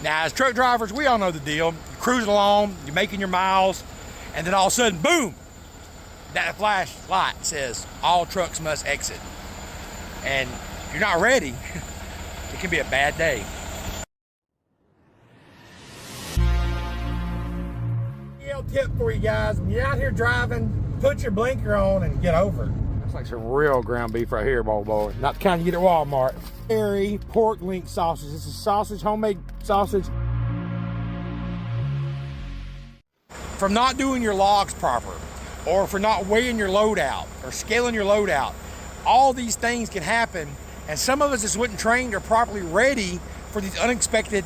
Now, as truck drivers, we all know the deal. You're cruising along, you're making your miles, and then all of a sudden, boom, that flashlight says all trucks must exit. And if you're not ready, it can be a bad day. Tip for you guys: when you're out here driving, put your blinker on and get over it. That's like some real ground beef right here, boy. Not the kind you get at Walmart. Dairy pork link sausage. This is sausage, homemade sausage. From not doing your logs proper, or for not weighing your load out, or scaling your load out, all these things can happen, and some of us just wasn't trained or properly ready for these unexpected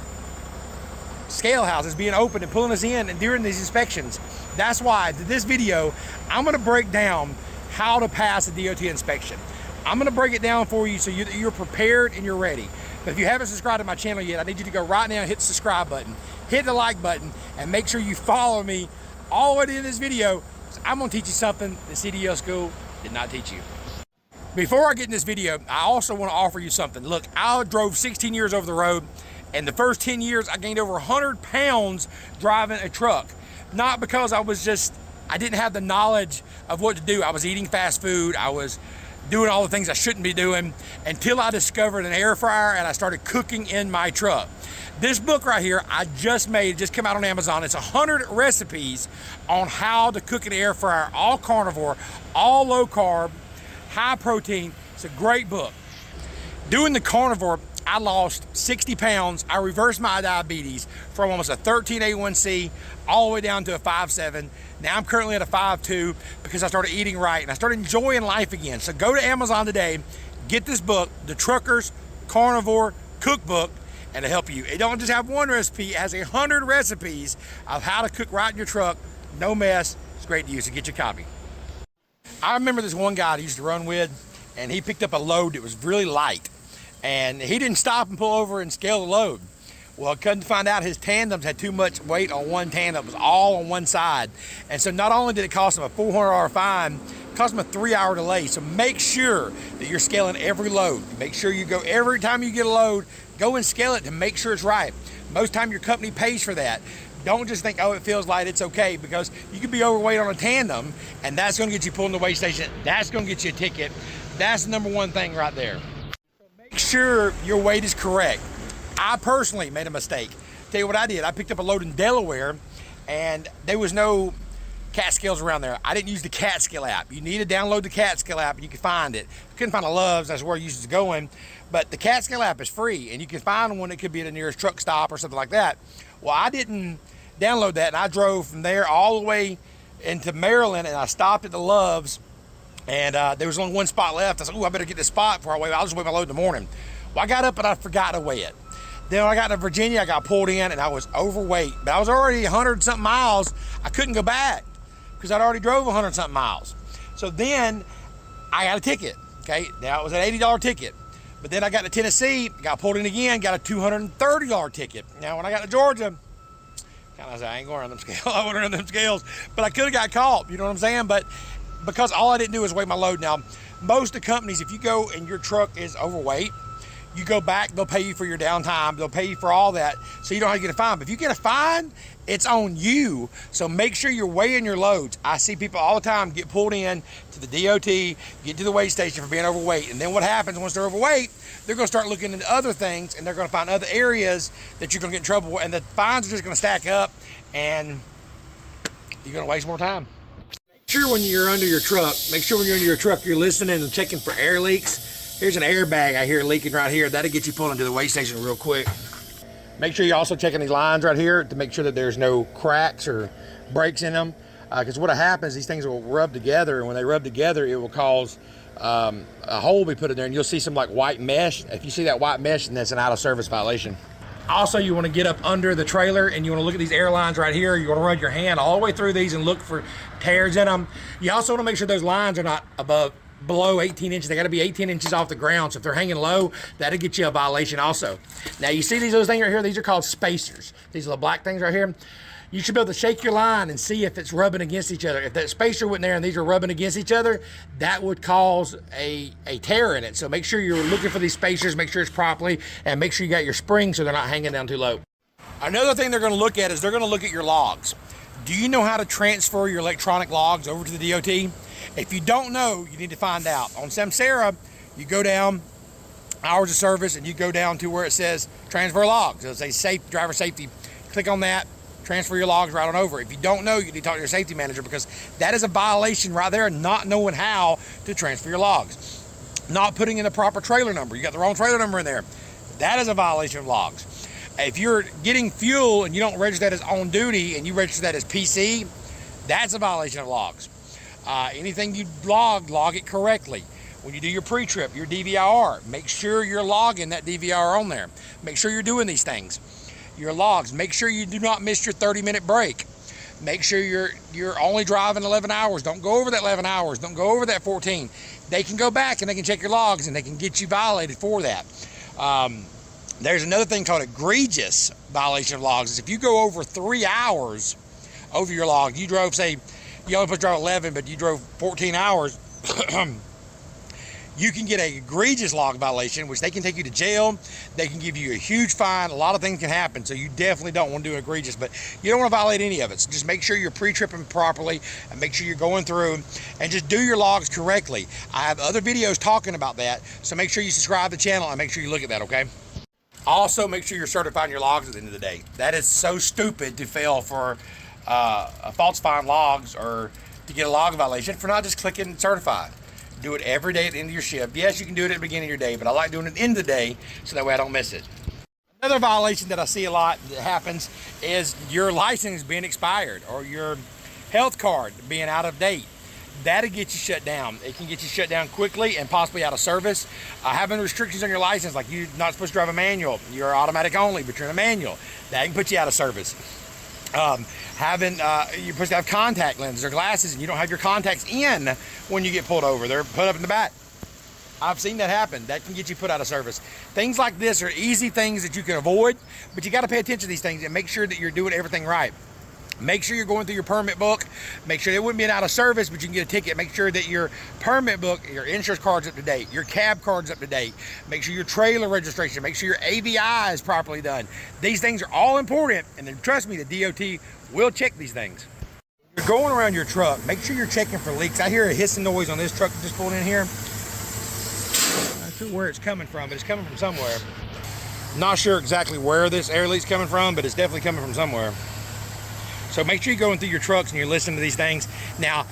scale houses being open and pulling us in and during these inspections. That's why this video, I'm going to break down how to pass a DOT inspection. I'm going to break it down for you so you're prepared and you're ready. But if you haven't subscribed to my channel yet, I need you to go right now and hit the subscribe button, hit the like button, and make sure you follow me all the way to this video. I'm going to teach you something the CDL school did not teach you. Before I get in this video, I also want to offer you something. Look, I drove 16 years over the road. And the first 10 years, I gained over 100 pounds driving a truck. Not because I didn't have the knowledge of what to do. I was eating fast food. I was doing all the things I shouldn't be doing until I discovered an air fryer and I started cooking in my truck. This book right here, I just made, just came out on Amazon. It's 100 recipes on how to cook an air fryer, all carnivore, all low carb, high protein. It's a great book. Doing the carnivore, I lost 60 pounds. I reversed my diabetes from almost a 13 A1C all the way down to a 5.7. Now I'm currently at a 5.2 because I started eating right and I started enjoying life again. So go to Amazon today, get this book, The Trucker's Carnivore Cookbook, and it'll help you. It don't just have one recipe, it has 100 recipes of how to cook right in your truck. No mess. It's great to use, so get your copy. I remember this one guy I used to run with, and he picked up a load that was really light. And he didn't stop and pull over and scale the load. Well, I couldn't find out his tandems had too much weight on one tandem. It was all on one side. And so not only did it cost him a $400 fine, it cost him a 3-hour delay. So make sure that you're scaling every load. Make sure you go, every time you get a load, go and scale it to make sure it's right. Most time your company pays for that. Don't just think, oh, it feels light, it's okay, because you could be overweight on a tandem and that's gonna get you pulled in the weigh station. That's gonna get you a ticket. That's the number one thing right there. Make sure your weight is correct. I personally made a mistake. Tell you what I did. I picked up a load in Delaware and there was no CAT scales around there. I didn't use the CAT scale app. You need to download the CAT scale app and you can find it. I couldn't find a Love's, that's where I used to going. But the CAT scale app is free and you can find one that could be at the nearest truck stop or something like that. Well, I didn't download that and I drove from there all the way into Maryland and I stopped at the Love's. And there was only one spot left. I said, oh, I better get this spot before I weigh. I'll just weigh my load in the morning. Well, I got up and I forgot to weigh it. Then when I got to Virginia, I got pulled in and I was overweight. But I was already 100-something miles. I couldn't go back because I'd already drove 100-something miles. So then I got a ticket. Okay, now it was an $80 ticket. But then I got to Tennessee, got pulled in again, got a $230 ticket. Now when I got to Georgia, kind of said, I ain't going around them scales. I went around them scales. But I could have got caught, you know what I'm saying? But because all I didn't do was weigh my load. Now, most of the companies, if you go and your truck is overweight, you go back, they'll pay you for your downtime, they'll pay you for all that, so you don't have to get a fine. But if you get a fine, it's on you. So make sure you're weighing your loads. I see people all the time get pulled in to the DOT, get to the weigh station for being overweight. And then what happens once they're overweight, they're gonna start looking into other things and they're gonna find other areas that you're gonna get in trouble with, and the fines are just gonna stack up and you're gonna waste more time. Make sure when you're under your truck, you're listening and checking for air leaks. Here's an airbag I hear leaking right here. That'll get you pulled into the weigh station real quick. Make sure you're also checking these lines right here to make sure that there's no cracks or breaks in them. Because what happens, these things will rub together, and when they rub together, it will cause a hole be put in there, and you'll see some like white mesh. If you see that white mesh, then that's an out of service violation. Also, you want to get up under the trailer and you want to look at these air lines right here. You want to run your hand all the way through these and look for tears in them. You also want to make sure those lines are not below 18 inches. They got to be 18 inches off the ground. So if they're hanging low, that'll get you a violation also. Now you see these little things right here? These are called spacers. These little black things right here. You should be able to shake your line and see if it's rubbing against each other. If that spacer went there and these are rubbing against each other, that would cause a tear in it. So make sure you're looking for these spacers, make sure it's properly, and make sure you got your springs so they're not hanging down too low. Another thing they're going to look at is they're going to look at your logs. Do you know how to transfer your electronic logs over to the DOT? If you don't know, you need to find out. On Samsara, you go down, hours of service, and you go down to where it says transfer logs. It'll say driver safety. Click on that, transfer your logs right on over. If you don't know, you need to talk to your safety manager, because that is a violation right there, not knowing how to transfer your logs. Not putting in the proper trailer number. You got the wrong trailer number in there. That is a violation of logs. If you're getting fuel and you don't register that as on duty and you register that as PC, that's a violation of logs. Anything you log it correctly. When you do your pre-trip, your DVR, make sure you're logging that DVR on there. Make sure you're doing these things. Your logs, make sure you do not miss your 30-minute break. Make sure you're only driving 11 hours. Don't go over that 11 hours. Don't go over that 14. They can go back and they can check your logs and they can get you violated for that. There's another thing called egregious violation of logs. Is if you go over 3 hours over your log, you drove, say, you only supposed to drive 11, but you drove 14 hours, you can get an egregious log violation, which they can take you to jail. They can give you a huge fine. A lot of things can happen, so you definitely don't want to do egregious, but you don't want to violate any of it. So just make sure you're pre-tripping properly and make sure you're going through and just do your logs correctly. I have other videos talking about that, so make sure you subscribe to the channel and make sure you look at that, okay? Also, make sure you're certifying your logs at the end of the day. That is so stupid to fail for falsifying logs or to get a log violation for not just clicking certified. Do it every day at the end of your shift. Yes, you can do it at the beginning of your day, but I like doing it at the end of the day so that way I don't miss it. Another violation that I see a lot that happens is your license being expired or your health card being out of date. That'll get you shut down. It can get you shut down quickly and possibly out of service. Having restrictions on your license, like you're not supposed to drive a manual, you're automatic only, but you're in a manual, that can put you out of service. You're supposed to have contact lenses or glasses and you don't have your contacts in when you get pulled over. They're put up in the back. I've seen that happen. That can get you put out of service. Things like this are easy things that you can avoid, but you got to pay attention to these things and make sure that you're doing everything right. Make sure you're going through your permit book. Make sure it wouldn't be out of service, but you can get a ticket. Make sure that your permit book, your insurance card's up to date, your cab card's up to date. Make sure your trailer registration, make sure your AVI is properly done. These things are all important, and then trust me, the DOT will check these things. You're going around your truck, make sure you're checking for leaks. I hear a hissing noise on this truck that just pulled in here. I'm not sure where it's coming from, but it's coming from somewhere. Not sure exactly where this air leak's coming from, but it's definitely coming from somewhere. So make sure you're going through your trucks and you're listening to these things. Now,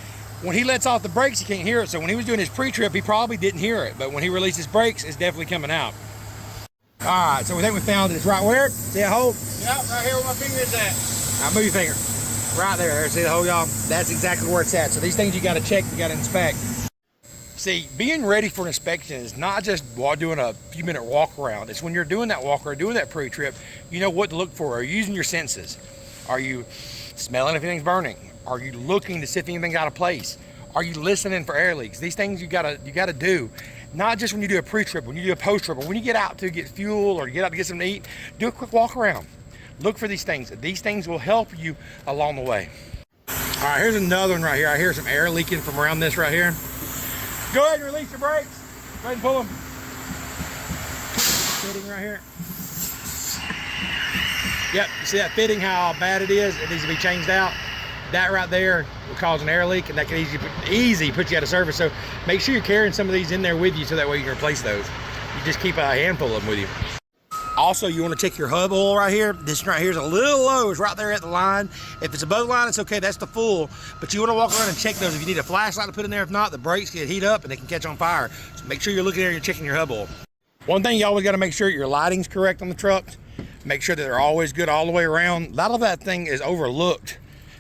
when he lets off the brakes, he can't hear it. So when he was doing his pre-trip, he probably didn't hear it. But when he releases brakes, it's definitely coming out. All right, so we think we found it. It's right where? See that hole? Yep, right here where my finger is at. Now move your finger. Right there. See the hole, y'all? That's exactly where it's at. So these things you got to check, you got to inspect. See, being ready for an inspection is not just while doing a few minute walk around. It's when you're doing that walk or doing that pre-trip, you know what to look for. Are you using your senses? Are you smelling if anything's burning? Are you looking to see if anything's out of place? Are you listening for air leaks? These things you gotta do, not just when you do a pre-trip, when you do a post-trip, but when you get out to get fuel or get out to get something to eat, do a quick walk around. Look for these things. These things will help you along the way. All right, here's another one right here. I hear some air leaking from around this right here. Go ahead and release your brakes. Go ahead and pull them. Fitting right here. Yep, you see that fitting, how bad it is? It needs to be changed out. That right there will cause an air leak, and that can easy put you out of service. So make sure you're carrying some of these in there with you so that way you can replace those. You just keep a handful of them with you. Also, you want to check your hub oil right here. This right here is a little low. It's right there at the line. If it's above the line, it's okay. That's the full. But you want to walk around and check those. If you need a flashlight to put in there, if not, the brakes get heat up and they can catch on fire. So make sure you're looking there and you're checking your hub oil. One thing you always got to make sure your lighting's correct on the trucks. Make sure that they're always good all the way around. A lot of that thing is overlooked,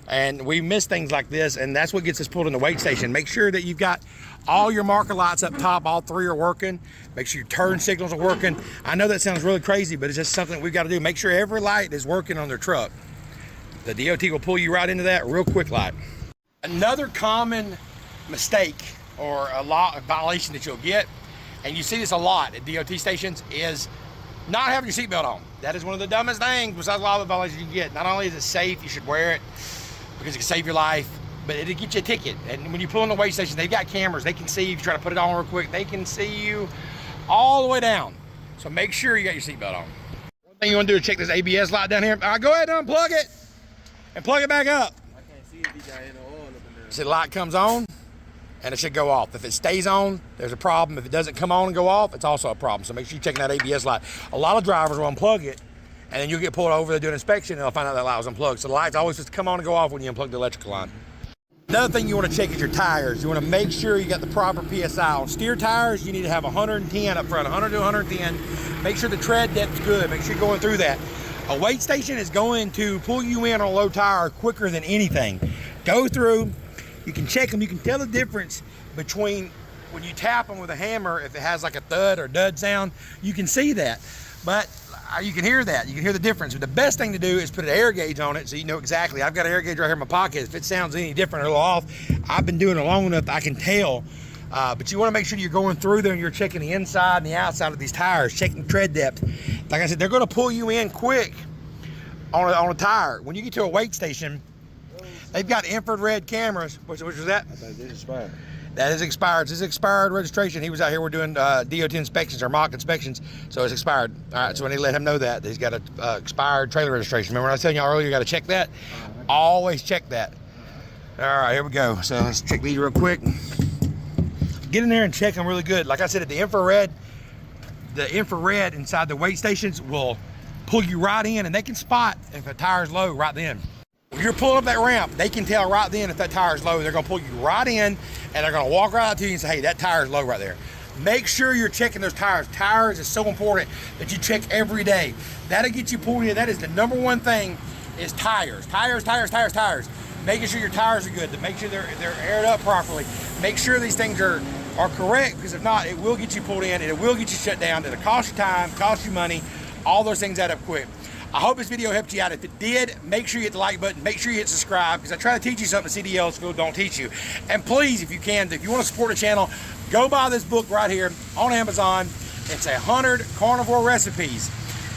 and we miss things like this, and that's what gets us pulled in the weight station. Make sure that you've got all your marker lights up top, all three are working. Make sure your turn signals are working. I know that sounds really crazy, but it's just something we've got to do. Make sure every light is working on their truck. The DOT will pull you right into that real quick light. Another common mistake or a violation that you'll get, and you see this a lot at DOT stations, is not having your seatbelt on. That is one of the dumbest things besides a lot of the violations you can get. Not only is it safe, you should wear it because it can save your life, but it'll get you a ticket. And when you pull in the weigh station, they've got cameras. They can see you. If you try to put it on real quick, they can see you all the way down. So make sure you got your seatbelt on. One Thing you want to do is check this ABS light down here. All right, go ahead and unplug it and plug it back up. I can't see if he got any oil up in there. So the light comes on and it should go off. If it stays on, there's a problem. If it doesn't come on and go off, it's also a problem. So make sure you're checking that ABS light. A lot of drivers will unplug it and then you'll get pulled over to do an inspection and they'll find out that light was unplugged. So the light's always supposed to come on and go off when you unplug the electrical line. Another thing you want to check is your tires. You want to make sure you got the proper PSI. On steer tires, you need to have 110 up front, 100 to 110. Make sure the tread depth's good. Make sure you're going through that. A weight station is going to pull you in on a low tire quicker than anything. Go through, you can check them, you can tell the difference between when you tap them with a hammer, if it has like a thud or dud sound, you can see that. But you can hear that. You can hear the difference. But the best thing to do is put an air gauge on it so you know exactly. I've got an air gauge right here in my pocket. If it sounds any different or a little off, I've been doing it long enough I can tell. But you want to make sure you're going through there and you're checking the inside and the outside of these tires, checking tread depth. Like I said, they're going to pull you in quick on a tire. When you get to a weight station, they've got infrared cameras. Which was that? I thought this expired. That is expired. This is expired registration. He was out here. We're doing DOT inspections or mock inspections, so it's expired. All right, so I need to let him know that he's got an expired trailer registration. Remember when I was telling y'all earlier, you got to check that? Always check that. All right, here we go. So let's check these real quick. Get in there and check them really good. Like I said, at the infrared inside the weight stations will pull you right in, and they can spot if a tire's low right then. When you're pulling up that ramp, they can tell right then if that tire's low. They're gonna pull you right in and they're gonna walk right out to you and say, hey, that tire's low right there. Make sure you're checking those tires. Tires is so important that you check every day. That'll get you pulled in. That is the number one thing is tires. Tires. Making sure your tires are good, to make sure they're aired up properly. Make sure these things are correct, because if not, it will get you pulled in and it will get you shut down. It'll cost you time, cost you money. All those things add up quick. I hope this video helped you out. If it did, make sure you hit the like button. Make sure you hit subscribe, because I try to teach you something CDL school don't teach you. And please, if you can, if you want to support the channel, go buy this book right here on Amazon. It's 100 carnivore recipes.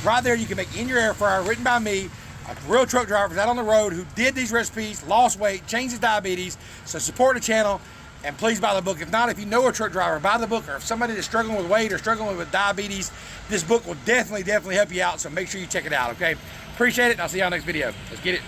Right there, you can make in your air fryer, written by me, a real truck drivers out on the road who did these recipes, lost weight, changed his diabetes. So support the channel. And please buy the book. If not, if you know a truck driver, buy the book. Or if somebody that's struggling with weight or struggling with diabetes, this book will definitely help you out. So make sure you check it out, okay? Appreciate it, and I'll see y'all next video. Let's get it.